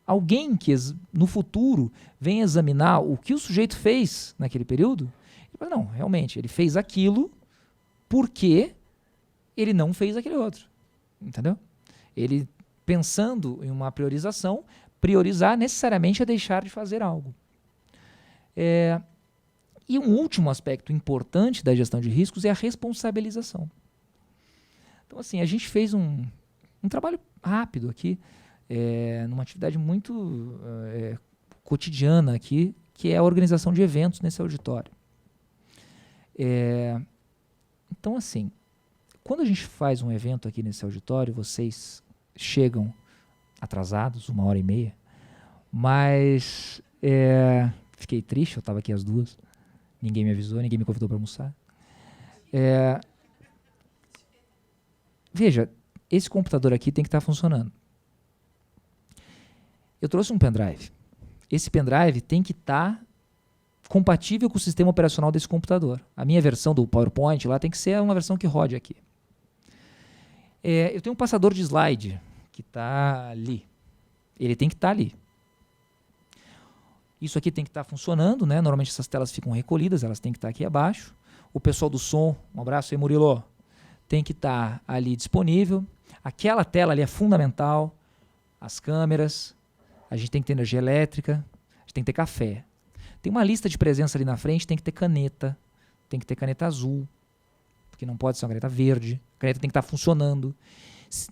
alguém que no futuro venha examinar o que o sujeito fez naquele período, ele fala, não, realmente, ele fez aquilo porque ele não fez aquele outro. Entendeu? Ele, pensando em uma priorização, priorizar necessariamente é deixar de fazer algo. E um último aspecto importante da gestão de riscos é a responsabilização. Então, assim, a gente fez um trabalho rápido aqui, numa atividade muito cotidiana aqui, que é a organização de eventos nesse auditório. Então, assim, quando a gente faz um evento aqui nesse auditório, vocês chegam atrasados, 1h30, mas fiquei triste, eu estava aqui às 2h, ninguém me avisou, ninguém me convidou para almoçar. Veja, esse computador aqui tem que estar funcionando. Eu trouxe um pendrive. Esse pendrive tem que estar compatível com o sistema operacional desse computador. A minha versão do PowerPoint lá tem que ser uma versão que rode aqui. Eu tenho um passador de slide que está ali. Ele tem que estar ali. Isso aqui tem que estar funcionando, né? Normalmente essas telas ficam recolhidas, elas têm que estar aqui abaixo. O pessoal do som, um abraço aí, Murilo, tem que estar ali disponível. Aquela tela ali é fundamental. As câmeras, a gente tem que ter energia elétrica, a gente tem que ter café. Tem uma lista de presença ali na frente, tem que ter caneta azul, porque não pode ser uma caneta verde. A caneta tem que estar funcionando.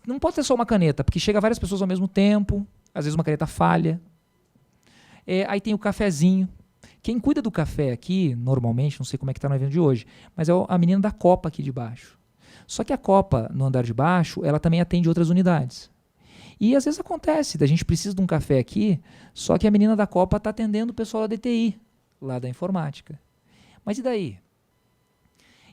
Não pode ter só uma caneta, porque chega várias pessoas ao mesmo tempo, às vezes uma caneta falha. Aí tem o cafezinho. Quem cuida do café aqui, normalmente, não sei como é que está no evento de hoje, mas é a menina da copa aqui de baixo. Só que a copa, no andar de baixo, ela também atende outras unidades. E às vezes acontece, a gente precisa de um café aqui, só que a menina da copa está atendendo o pessoal da DTI, lá da informática. Mas e daí?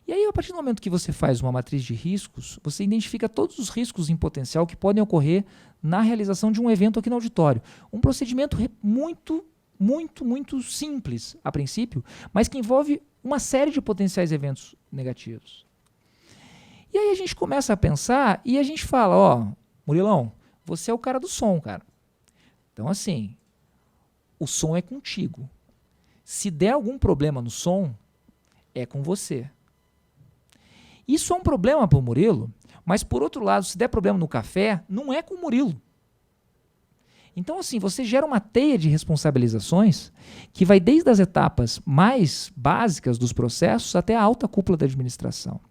E aí, a partir do momento que você faz uma matriz de riscos, você identifica todos os riscos em potencial que podem ocorrer na realização de um evento aqui no auditório. Um procedimento muito, muito, muito simples, a princípio, mas que envolve uma série de potenciais eventos negativos. E aí a gente começa a pensar e a gente fala, Murilão, você é o cara do som, cara. Então, assim, o som é contigo. Se der algum problema no som, é com você. Isso é um problema para o Murilo, mas, por outro lado, se der problema no café, não é com o Murilo. Então, assim, você gera uma teia de responsabilizações que vai desde as etapas mais básicas dos processos até a alta cúpula da administração.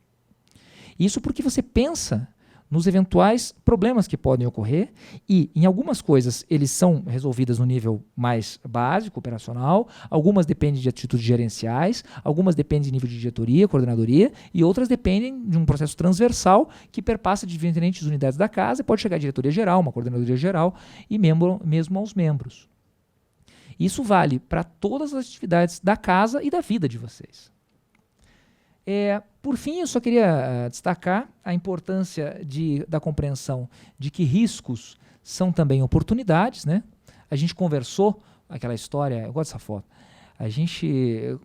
Isso porque você pensa nos eventuais problemas que podem ocorrer e, em algumas coisas, eles são resolvidas no nível mais básico, operacional, algumas dependem de atitudes gerenciais, algumas dependem de nível de diretoria, coordenadoria, e outras dependem de um processo transversal que perpassa de diferentes unidades da casa e pode chegar à diretoria geral, uma coordenadoria geral e mesmo aos membros. Isso vale para todas as atividades da casa e da vida de vocês. Por fim, eu só queria destacar a importância da compreensão de que riscos são também oportunidades, né? A gente conversou, aquela história, eu gosto dessa foto, a gente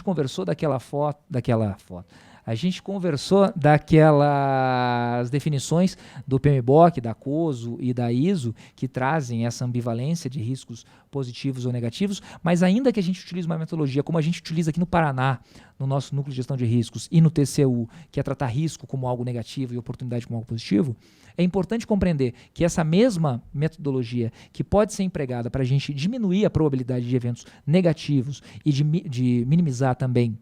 conversou daquela foto, a gente conversou daquelas definições do PMBOK, da COSO e da ISO, que trazem essa ambivalência de riscos positivos ou negativos, mas ainda que a gente utilize uma metodologia como a gente utiliza aqui no Paraná, no nosso núcleo de gestão de riscos, e no TCU, que é tratar risco como algo negativo e oportunidade como algo positivo, é importante compreender que essa mesma metodologia, que pode ser empregada para a gente diminuir a probabilidade de eventos negativos e de minimizar também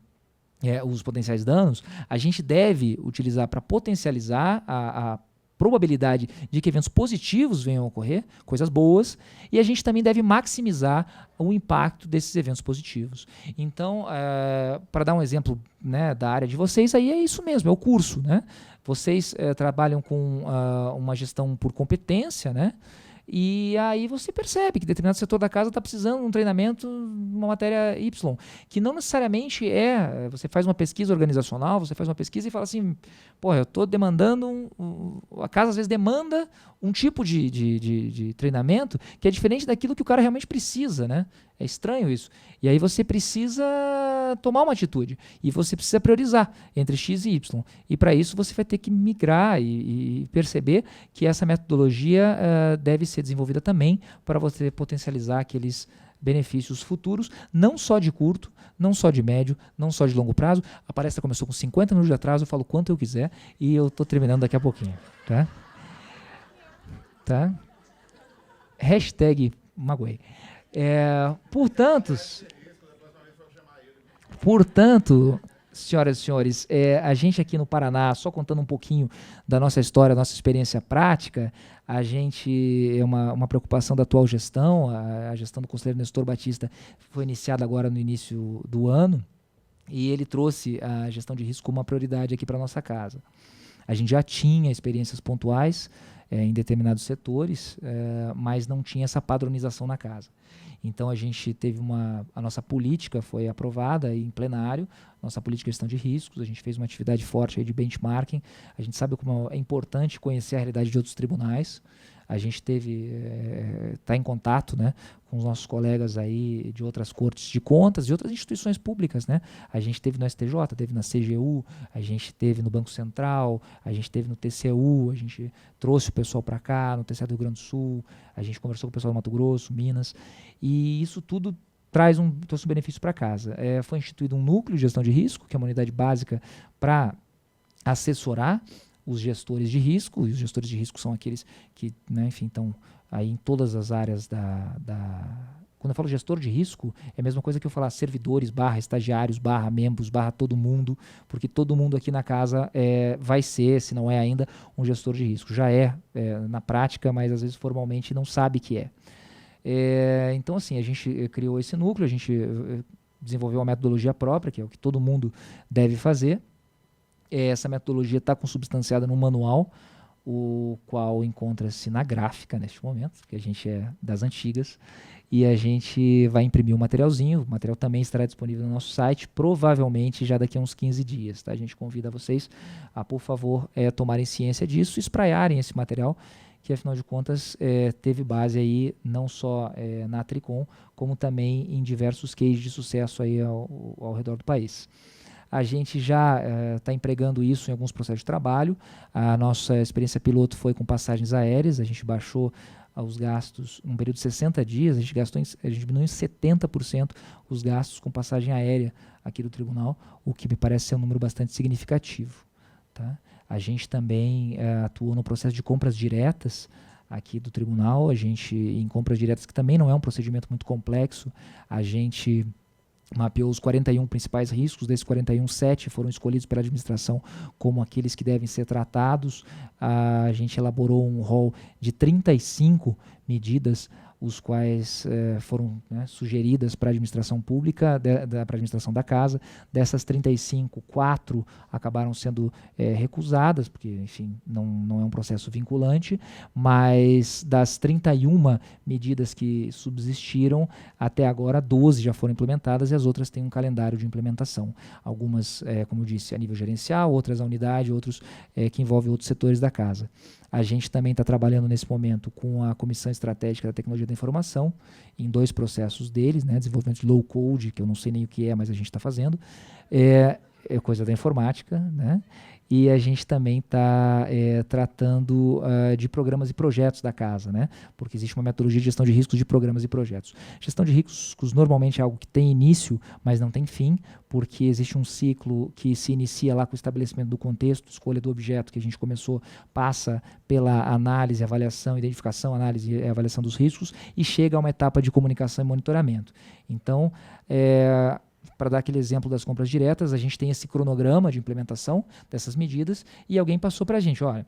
os potenciais danos, a gente deve utilizar para potencializar a probabilidade de que eventos positivos venham a ocorrer, coisas boas, e a gente também deve maximizar o impacto desses eventos positivos. Então, para dar um exemplo, né, da área de vocês, aí é isso mesmo, é o curso, né? Vocês trabalham com uma gestão por competência, né? E aí você percebe que determinado setor da casa está precisando de um treinamento, uma matéria Y, que não necessariamente você faz uma pesquisa organizacional, você faz uma pesquisa e fala assim, pô, eu estou demandando, a casa às vezes demanda um tipo de treinamento que é diferente daquilo que o cara realmente precisa, né? É estranho isso. E aí você precisa tomar uma atitude e você precisa priorizar entre X e Y. E para isso você vai ter que migrar e perceber que essa metodologia deve ser desenvolvida também para você potencializar aqueles benefícios futuros, não só de curto, não só de médio, não só de longo prazo. A palestra começou com 50 minutos de atraso, eu falo quanto eu quiser e eu estou terminando daqui a pouquinho. Tá? Hashtag magoei. Portanto, senhoras e senhores, a gente aqui no Paraná, só contando um pouquinho da nossa história, nossa experiência prática, a gente é uma preocupação da atual gestão, a gestão do conselheiro Nestor Batista foi iniciada agora no início do ano, e ele trouxe a gestão de risco como uma prioridade aqui para a nossa casa. A gente já tinha experiências pontuais em determinados setores, mas não tinha essa padronização na casa. Então a gente teve a nossa política foi aprovada em plenário, nossa política de gestão de riscos, a gente fez uma atividade forte aí de benchmarking, a gente sabe como é importante conhecer a realidade de outros tribunais, a gente está em contato, né, com os nossos colegas aí de outras cortes de contas e outras instituições públicas, né? A gente teve no STJ, teve na CGU, a gente teve no Banco Central, a gente teve no TCU, a gente trouxe o pessoal para cá, no TCU do Rio Grande do Sul, a gente conversou com o pessoal do Mato Grosso, Minas, e isso tudo trouxe um benefício para casa. Foi instituído um núcleo de gestão de risco, que é uma unidade básica para assessorar os gestores de risco, e os gestores de risco são aqueles que, né, enfim, estão aí em todas as áreas Quando eu falo gestor de risco, é a mesma coisa que eu falar servidores, estagiários, membros, todo mundo, porque todo mundo aqui na casa vai ser, se não é ainda, um gestor de risco. Já na prática, mas às vezes formalmente não sabe que é. Então, assim, a gente criou esse núcleo, a gente desenvolveu uma metodologia própria, que é o que todo mundo deve fazer. Essa metodologia está consubstanciada num manual, o qual encontra-se na gráfica neste momento, que a gente é das antigas, e a gente vai imprimir um materialzinho, o material também estará disponível no nosso site, provavelmente já daqui a uns 15 dias. Tá? A gente convida vocês a, por favor, tomarem ciência disso, espraiarem esse material, que afinal de contas teve base aí não só na Tricom, como também em diversos cases de sucesso aí ao redor do país. A gente já está empregando isso em alguns processos de trabalho. A nossa experiência piloto foi com passagens aéreas, a gente baixou os gastos num período de 60 dias, a gente diminuiu em 70% os gastos com passagem aérea aqui do tribunal, o que me parece ser um número bastante significativo. Tá? A gente também atuou no processo de compras diretas aqui do tribunal, a gente, em compras diretas, que também não é um procedimento muito complexo, a gente mapeou os 41 principais riscos, desses 41, 7 foram escolhidos pela administração como aqueles que devem ser tratados. A gente elaborou um rol de 35 medidas, os quais foram sugeridas para a administração pública, para a administração da casa. Dessas 35, 4 acabaram sendo recusadas, porque, enfim, não é um processo vinculante, mas das 31 medidas que subsistiram, até agora 12 já foram implementadas e as outras têm um calendário de implementação. Algumas, como eu disse, a nível gerencial, outras à unidade, outros que envolvem outros setores da casa. A gente também está trabalhando nesse momento com a Comissão Estratégica da Tecnologia da Informação, em 2 processos deles, desenvolvimento de low code, que eu não sei nem o que é, mas a gente está fazendo, é coisa da informática, e a gente também está tratando de programas e projetos da casa, porque existe uma metodologia de gestão de riscos de programas e projetos. Gestão de riscos normalmente é algo que tem início, mas não tem fim, porque existe um ciclo que se inicia lá com o estabelecimento do contexto, escolha do objeto que a gente começou, passa pela análise, avaliação, identificação, análise e avaliação dos riscos e chega a uma etapa de comunicação e monitoramento. Então, para dar aquele exemplo das compras diretas, a gente tem esse cronograma de implementação dessas medidas e alguém passou para a gente, olha,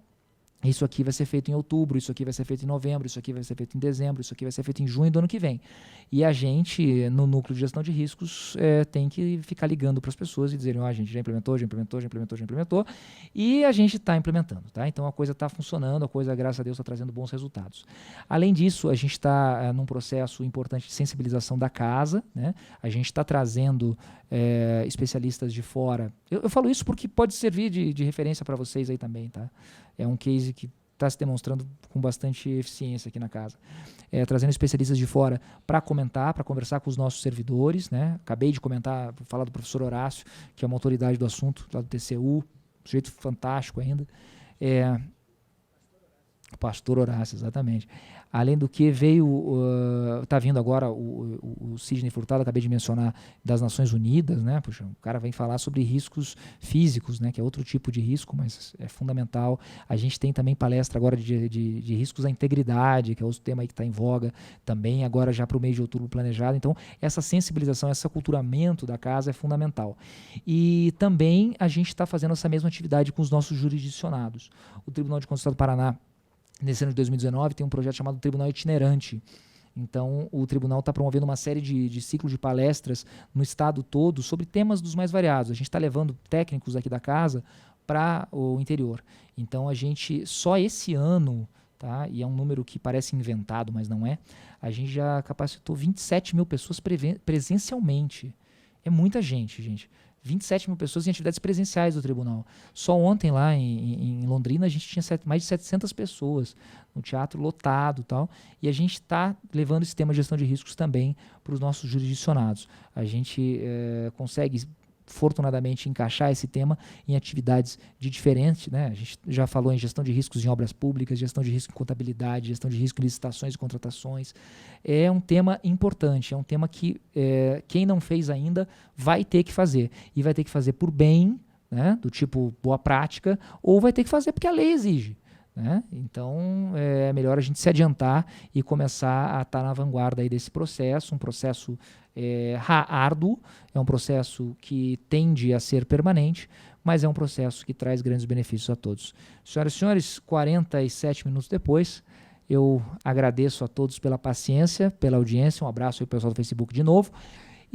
isso aqui vai ser feito em outubro, isso aqui vai ser feito em novembro, isso aqui vai ser feito em dezembro, isso aqui vai ser feito em junho do ano que vem. E a gente, no núcleo de gestão de riscos, tem que ficar ligando para as pessoas e dizerem, a gente já implementou, e a gente está implementando. Tá? Então a coisa está funcionando, a coisa, graças a Deus, está trazendo bons resultados. Além disso, a gente está num processo importante de sensibilização da casa, a gente está trazendo especialistas de fora. Eu falo isso porque pode servir de referência para vocês aí também, tá? É um case que está se demonstrando com bastante eficiência aqui na casa. Trazendo especialistas de fora para comentar, para conversar com os nossos servidores. Acabei de falar do professor Horácio, que é uma autoridade do assunto, lá do TCU, um sujeito fantástico ainda. Pastor Horácio, exatamente. Além do que está vindo agora o Sidney Furtado, acabei de mencionar, das Nações Unidas, Puxa, o cara vem falar sobre riscos físicos, que é outro tipo de risco, mas é fundamental. A gente tem também palestra agora de riscos à integridade, que é outro tema aí que está em voga, também agora já para o mês de outubro planejado. Então, essa sensibilização, esse aculturamento da casa é fundamental. E também a gente está fazendo essa mesma atividade com os nossos jurisdicionados. O Tribunal de Contas do Estado do Paraná, nesse ano de 2019, tem um projeto chamado Tribunal Itinerante. Então, o tribunal está promovendo uma série de ciclos de palestras no estado todo sobre temas dos mais variados. A gente está levando técnicos aqui da casa para o interior. Então, a gente, só esse ano, tá? E é um número que parece inventado, mas não é, a gente já capacitou 27 mil pessoas presencialmente. É muita gente, gente. 27 mil pessoas em atividades presenciais do tribunal. Só ontem lá em Londrina a gente tinha mais de 700 pessoas no teatro lotado e tal. E a gente está levando esse tema de gestão de riscos também para os nossos jurisdicionados. A gente consegue, fortunadamente, encaixar esse tema em atividades de diferentes, A gente já falou em gestão de riscos em obras públicas, gestão de risco em contabilidade, gestão de risco em licitações e contratações. É um tema importante, é um tema que quem não fez ainda vai ter que fazer. E vai ter que fazer por bem, do tipo boa prática, ou vai ter que fazer porque a lei exige. Então, é melhor a gente se adiantar e começar a estar na vanguarda aí desse processo, um processo árduo, é um processo que tende a ser permanente, mas é um processo que traz grandes benefícios a todos. Senhoras e senhores, 47 minutos depois, eu agradeço a todos pela paciência, pela audiência, um abraço aí para o pessoal do Facebook de novo,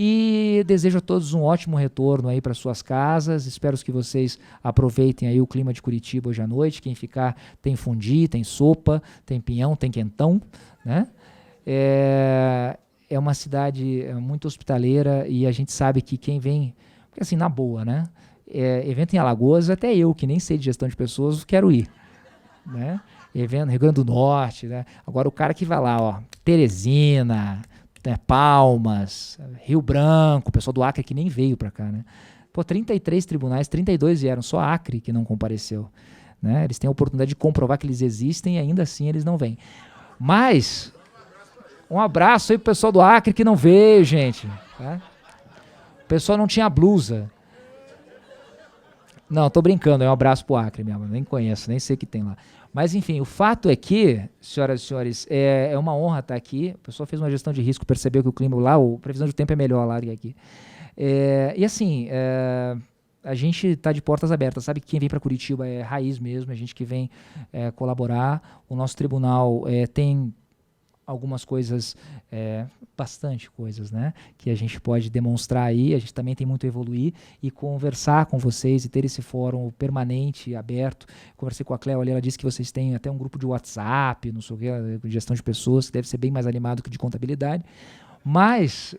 e desejo a todos um ótimo retorno aí para suas casas. Espero que vocês aproveitem aí o clima de Curitiba hoje à noite. Quem ficar tem fundi, tem sopa, tem pinhão, tem quentão, É uma cidade muito hospitaleira e a gente sabe que quem vem, porque assim, na boa, evento em Alagoas, até eu, que nem sei de gestão de pessoas, quero ir, Evento Rio Grande do Norte, Agora o cara que vai lá, Teresina, Palmas, Rio Branco, o pessoal do Acre que nem veio para cá, né? Pô, 33 tribunais, 32 vieram, só Acre que não compareceu. Né? Eles têm a oportunidade de comprovar que eles existem e ainda assim eles não vêm. Mas, um abraço aí pro pessoal do Acre que não veio, gente. Tá? O pessoal não tinha blusa. Não, tô brincando, é um abraço pro Acre mesmo, nem conheço, nem sei o que tem lá. Mas enfim, o fato é que, senhoras e senhores, é uma honra estar aqui. O pessoal fez uma gestão de risco, percebeu que o clima lá, a previsão do tempo é melhor lá do que aqui. E assim, a gente está de portas abertas, sabe que quem vem para Curitiba é raiz mesmo, a gente que vem colaborar. O nosso tribunal tem algumas coisas, bastante coisas, né, que a gente pode demonstrar aí. A gente também tem muito a evoluir e conversar com vocês e ter esse fórum permanente, aberto. Conversei com a Cléo ali, ela disse que vocês têm até um grupo de WhatsApp, não sei o que, de gestão de pessoas, que deve ser bem mais animado que de contabilidade. Mas,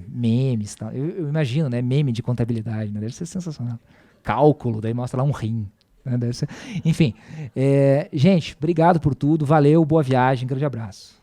memes, tá? Eu imagino, né, meme de contabilidade, né? Deve ser sensacional. Cálculo, daí mostra lá um rim. Né? Deve ser... Enfim, gente, obrigado por tudo, valeu, boa viagem, grande abraço.